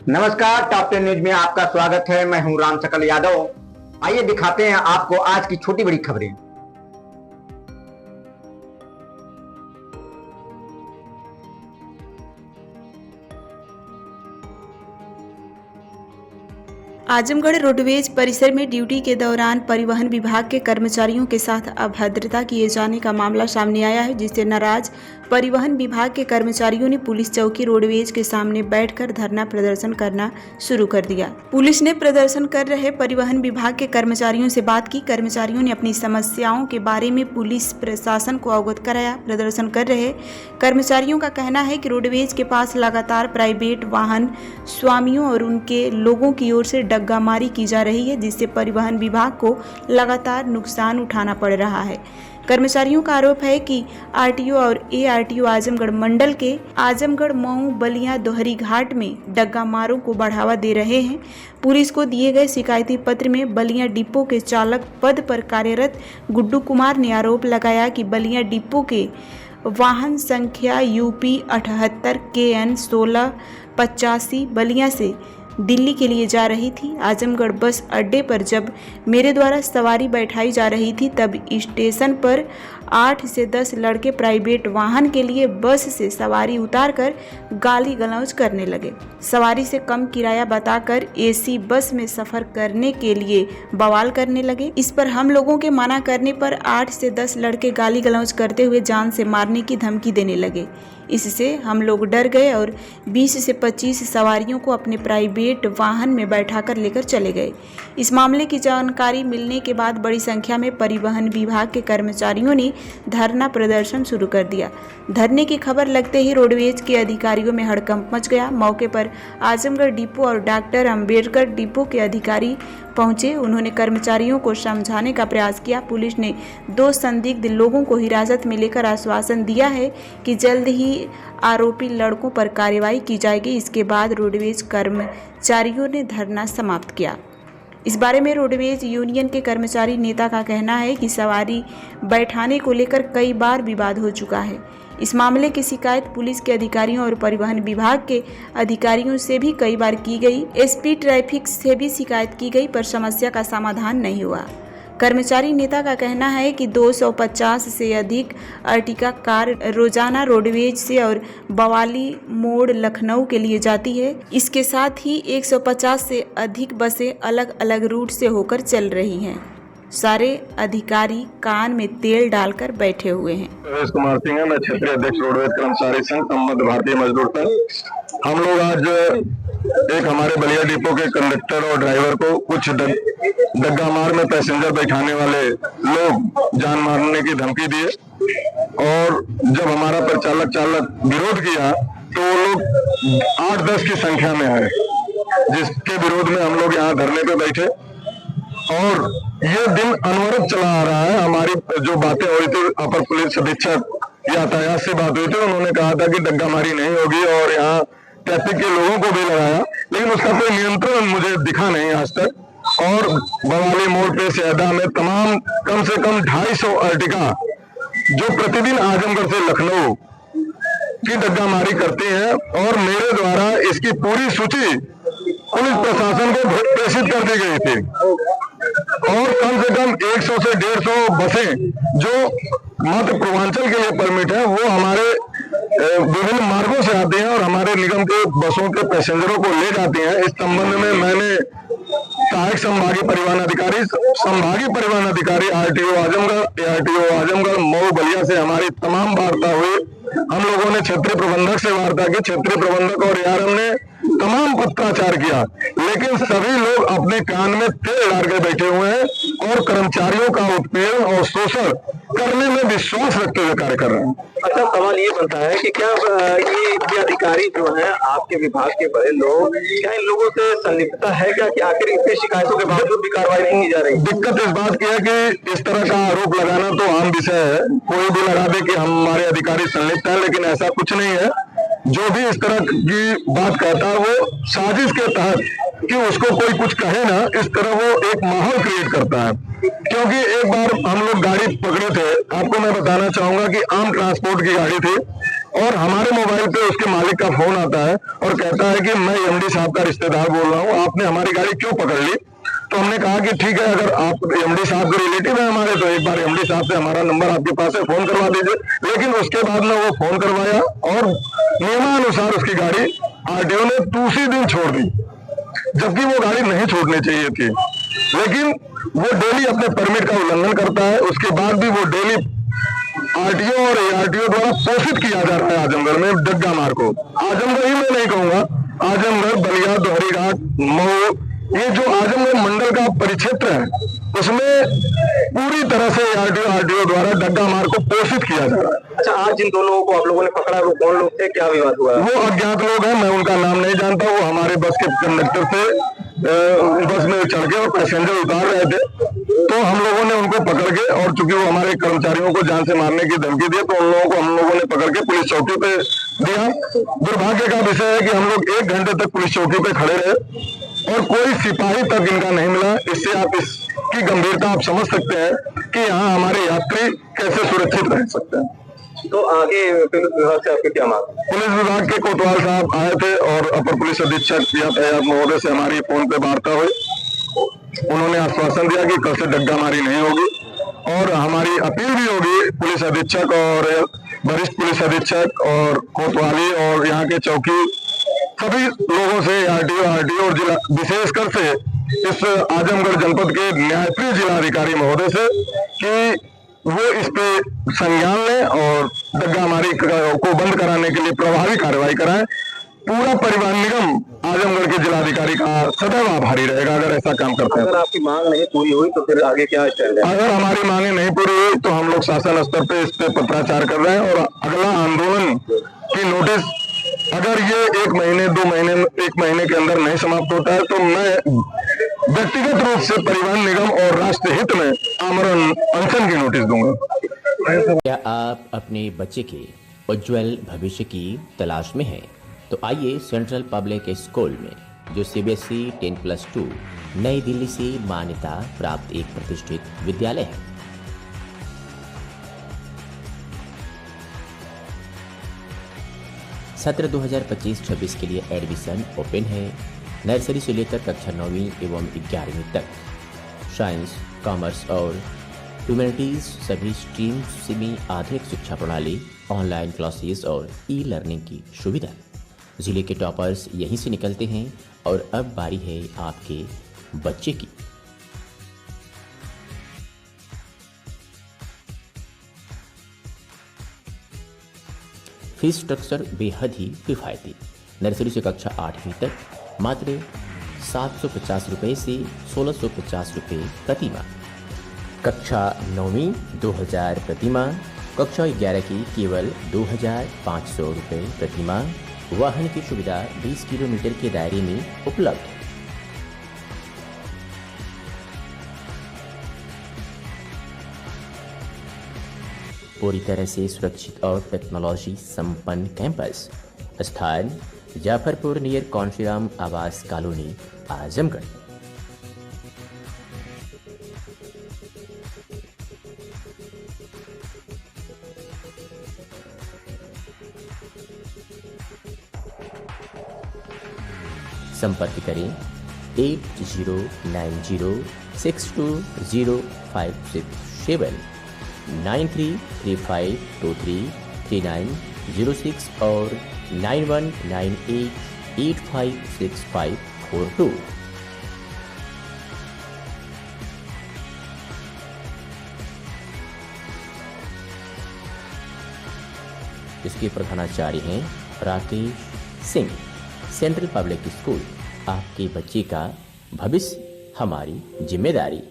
नमस्कार, top 10 news में आपका स्वागत है। मैं हूं राम सकल यादव। आइए दिखाते हैं आपको आज की छोटी बड़ी खबरें। आजमगढ़ रोडवेज परिसर में ड्यूटी के दौरान परिवहन विभाग के कर्मचारियों के साथ अभद्रता किए जाने का मामला सामने आया है, जिससे नाराज परिवहन विभाग के कर्मचारियों ने पुलिस चौकी रोडवेज के सामने बैठकर धरना प्रदर्शन करना शुरू कर दिया। पुलिस ने प्रदर्शन कर रहे परिवहन विभाग के कर्मचारियों से बात की। कर्मचारियों ने अपनी समस्याओं के बारे में पुलिस प्रशासन को अवगत कराया। प्रदर्शन कर रहे कर्मचारियों का कहना है कि रोडवेज के पास लगातार प्राइवेट वाहन स्वामियों और उनके लोगों की ओर से डग्गामारी की जा रही है, जिससे परिवहन विभाग को लगातार नुकसान उठाना पड़ रहा है। कर्मचारियों का आरोप है कि आरटीओ और एआरटीओ आजमगढ़ मंडल के आजमगढ़, मऊ, बलिया, दोहरी घाट में डग्गामारों को बढ़ावा दे रहे हैं। पुलिस को दिए गए शिकायती पत्र में बलिया डिपो के चालक पद पर कार्यरत गुड्डू कुमार ने आरोप लगाया कि बलिया डिपो के वाहन संख्या यूपी 78 KN 1685 बलिया से दिल्ली के लिए जा रही थी। आजमगढ़ बस अड्डे पर जब मेरे द्वारा सवारी बैठाई जा रही थी, तब स्टेशन पर 8 से 10 लड़के प्राइवेट वाहन के लिए बस से सवारी उतारकर गाली गलौज करने लगे। सवारी से कम किराया बताकर एसी बस में सफर करने के लिए बवाल करने लगे। इस पर हम लोगों के मना करने पर 8 से 10 लड़के गाली गलौज करते हुए जान से मारने की धमकी देने लगे। इससे हम लोग डर गए और 20 से 25 सवारियों को अपने प्राइवेट वाहन में बैठाकर लेकर चले गए। इस मामले की जानकारी मिलने के बाद बड़ी संख्या में परिवहन विभाग के कर्मचारियों ने धरना प्रदर्शन शुरू कर दिया। धरने की खबर लगते ही रोडवेज के अधिकारियों में हड़कंप मच गया। मौके पर आजमगढ़ डिपो और डॉक्टर अंबेडकर डिपो के अधिकारी पहुंचे। उन्होंने कर्मचारियों को समझाने का प्रयास किया। पुलिस ने 2 संदिग्ध लोगों को हिरासत में लेकर आश्वासन दिया है कि जल्द ही आरोपी लड़कों पर कार्रवाई की जाएगी। इसके बाद रोडवेज कर्मचारियों ने धरना समाप्त किया। इस बारे में रोडवेज यूनियन के कर्मचारी नेता का कहना है कि सवारी बैठाने को लेकर कई बार विवाद हो चुका है। इस मामले की शिकायत पुलिस के अधिकारियों और परिवहन विभाग के अधिकारियों से भी कई बार की गई। एसपी ट्रैफिक से भी शिकायत की गई, पर समस्या का समाधान नहीं हुआ। कर्मचारी नेता का कहना है कि 250 से अधिक अर्टिगा कार रोजाना रोडवेज से और बवाली मोड़ लखनऊ के लिए जाती है। इसके साथ ही 150 से अधिक बसें अलग अलग रूट से होकर चल रही हैं। सारे अधिकारी कान में तेल डालकर बैठे हुए हैं। रमेश कुमार सिंह है, मैं क्षेत्रीय अध्यक्ष रोडवेज कर्मचारी संघ संबद्ध भारतीय मजदूर संघ। हम लोग आज एक हमारे बलिया डिपो के कंडक्टर और ड्राइवर को कुछ डग्गा मार में पैसेंजर बैठाने वाले लोग जान मारने की धमकी दिए, और जब हमारा परिचालक चालक विरोध किया तो वो लोग 8-10 की संख्या में आए, जिसके विरोध में हम लोग यहाँ धरने पे बैठे। और ये दिन अनवरत चला आ रहा है। हमारी जो बातें हो रही थी, अपर पुलिस अधीक्षक यातायात से बात हुई थी, उन्होंने कहा था कि डग्गामारी नहीं होगी, और यहाँ ट्रैफिक के लोगों को भी लगाया, लेकिन उसका कोई नियंत्रण मुझे दिखा नहीं आज तक। और बवाली मोड़ पे सेहदा में तमाम कम से कम 250 अर्टिगा जो प्रतिदिन आजमगढ़ से लखनऊ की डग्गामारी करती हैं, और मेरे द्वारा इसकी पूरी सूची पुलिस प्रशासन को प्रेषित कर दी गई थी। और कम से कम 100 से 150 बसें जो मात्र पूर्वांचल के लिए परमिट है, वो हमारे विभिन्न मार्गों से आती हैं और हमारे निगम के बसों के पैसेंजरों को ले जाती हैं। इस संबंध में मैंने सहायक संभागीय परिवहन अधिकारी आरटीओ आजमगढ़, एआरटीओ आजमगढ़, मऊ, बलिया से हमारी तमाम वार्ता हुई। हम लोगों ने क्षेत्रीय प्रबंधक से वार्ता की। क्षेत्रीय प्रबंधक और एआरएम ने तमाम पत्राचार किया, लेकिन सभी लोग अपने कान में तेल डाल के बैठे हुए हैं और कर्मचारियों का उत्पीड़न और शोषण करने में विश्वास रखते हुए कार्य कर रहे हैं। अच्छा, सवाल ये बनता है कि क्या ये अधिकारी जो है आपके विभाग के बड़े लोग, क्या इन लोगों से संलिप्तता है क्या कि आखिर इतनी शिकायतों के बावजूद भी कार्रवाई नहीं की जा रही? दिक्कत इस बात की है कि इस तरह का आरोप लगाना तो आम विषय है, कोई भी लगा दे कि हमारे अधिकारी संलिप्त है, लेकिन ऐसा कुछ नहीं है। जो भी इस तरह की बात कहता है वो साजिश के तहत कि उसको कोई कुछ कहे ना, इस तरह वो एक माहौल क्रिएट करता है। क्योंकि एक बार हम लोग गाड़ी पकड़े थे, आपको मैं बताना चाहूंगा कि आम ट्रांसपोर्ट की गाड़ी थी, और हमारे मोबाइल पे उसके मालिक का फोन आता है और कहता है कि मैं एमडी साहब का रिश्तेदार बोल रहा हूँ, आपने हमारी गाड़ी क्यों पकड़ ली। तो हमने कहा कि ठीक है, अगर आप एमडी साहब के रिलेटिव है हमारे, तो एक बार एमडी साहब से हमारा नंबर आपके पास है, फोन करवा दीजिए। लेकिन उसके बाद में वो फोन करवाया और नियमानुसार उसकी गाड़ी आरटीओ ने दूसरी दिन छोड़ दी, जबकि वो गाड़ी नहीं छोड़नी चाहिए थी। लेकिन वो डेली अपने परमिट का उल्लंघन करता है, उसके बाद भी वो डेली आरटीओ और एआरटीओ द्वारा पोषित किया जा रहा है आजमगढ़ में डग्गा मार को। आजमगढ़ ही मैं नहीं कहूंगा, आजमगढ़, बलिया, दोहरीघाट, मऊ, ये जो आजमगढ़ मंडल का परिक्षेत्र है उसमें पूरी तरह से एआरटीओ आरटीओ द्वारा डग्गा मार को पोषित किया जा रहा है। अच्छा, आज जिन दो लोगों को आप लोगों ने पकड़ा वो कौन लोग थे, क्या विवाद हुआ? वो अज्ञात लोग हैं, मैं उनका नाम नहीं जानता। वो हमारे बस के कंडक्टर से बस में चढ़ के और पैसेंजर उतार रहे थे, तो हम लोगों ने उनको पकड़ के, और चूंकि वो हमारे कर्मचारियों को जान से मारने की धमकी दी, तो उन लोगों को हम लोगों ने पकड़ के पुलिस चौकी पे दिया। दुर्भाग्य का विषय है कि हम लोग 1 घंटे तक पुलिस चौकी पे खड़े रहे और कोई सिपाही तक इनका नहीं मिला। इससे आप इसकी गंभीरता आप समझ सकते हैं कि यहाँ हमारे यात्री कैसे सुरक्षित रह सकते हैं। तो आगे पुलिस विभाग से आपकी क्या मांग? पुलिस विभाग के कोतवाल साहब आए थे और अपर पुलिस अधीक्षक यातायात महोदय से हमारी फोन पे वार्ता हुई। उन्होंने आश्वासन दिया कि कल से डग्गा मारी नहीं होगी और हमारी अपील भी होगी पुलिस अधीक्षक और वरिष्ठ पुलिस अधीक्षक और कोतवाली और यहाँ के चौकी सभी लोगों से, आरटीओ और जिला, विशेषकर से इस आजमगढ़ जनपद के न्यायप्रिय जिलाधिकारी महोदय से, कि वो इस पे संज्ञान लें और डग्गा मारी को बंद कराने के लिए प्रभावी कार्रवाई कराएं। पूरा परिवहन निगम आजमगढ़ के जिलाधिकारी का सदैव आभारी रहेगा अगर ऐसा काम करते हैं। अगर आपकी मांग नहीं पूरी हुई तो फिर आगे क्या स्टैंड है? अगर हमारी मांगे नहीं पूरी हुई तो हम लोग शासन स्तर पे इस पे पत्राचार कर रहे हैं और अगला आंदोलन की नोटिस, अगर ये 1 महीने 2 महीने 1 महीने के अंदर नहीं समाप्त होता है तो मैं व्यक्तिगत रूप से परिवहन निगम और राष्ट्र हित में आमरण अनशन की नोटिस दूंगा। क्या आप अपने बच्चे के उज्जवल भविष्य की तलाश में हैं? तो आइए सेंट्रल पब्लिक स्कूल में, जो सीबीएसई 10+2 नई दिल्ली से मान्यता प्राप्त एक प्रतिष्ठित विद्यालय है। सत्र 2025-26 के लिए एडमिशन ओपन है। नर्सरी से लेकर कक्षा 9वीं एवं 11वीं तक साइंस, कॉमर्स और ह्यूमैनिटीज सभी स्ट्रीम्स में आधुनिक शिक्षा प्रणाली, ऑनलाइन क्लासेस और ई लर्निंग की सुविधा। जिले के टॉपर्स यहीं से निकलते हैं और अब बारी है आपके बच्चे की। फीस स्ट्रक्चर बेहद ही किफायती। नर्सरी से कक्षा 8वीं तक मात्र 750 रुपये से 1650 रुपये प्रति माह। कक्षा 9वीं 2000 प्रति माह। कक्षा 11 की केवल 2500 रुपये प्रति माह। वाहन की सुविधा 20 किलोमीटर के दायरे में उपलब्ध है। पूरी तरह से सुरक्षित और टेक्नोलॉजी संपन्न कैंपस। स्थान जाफरपुर नियर कौनशीराम आवास कॉलोनी, आजमगढ़। संपर्क करें 8090620567 9335233906 और 9198856542। इसके प्रधानाचार्य हैं Rakesh Singh. Central public school, आपके बच्चे का भविष्य हमारी जिम्मेदारी।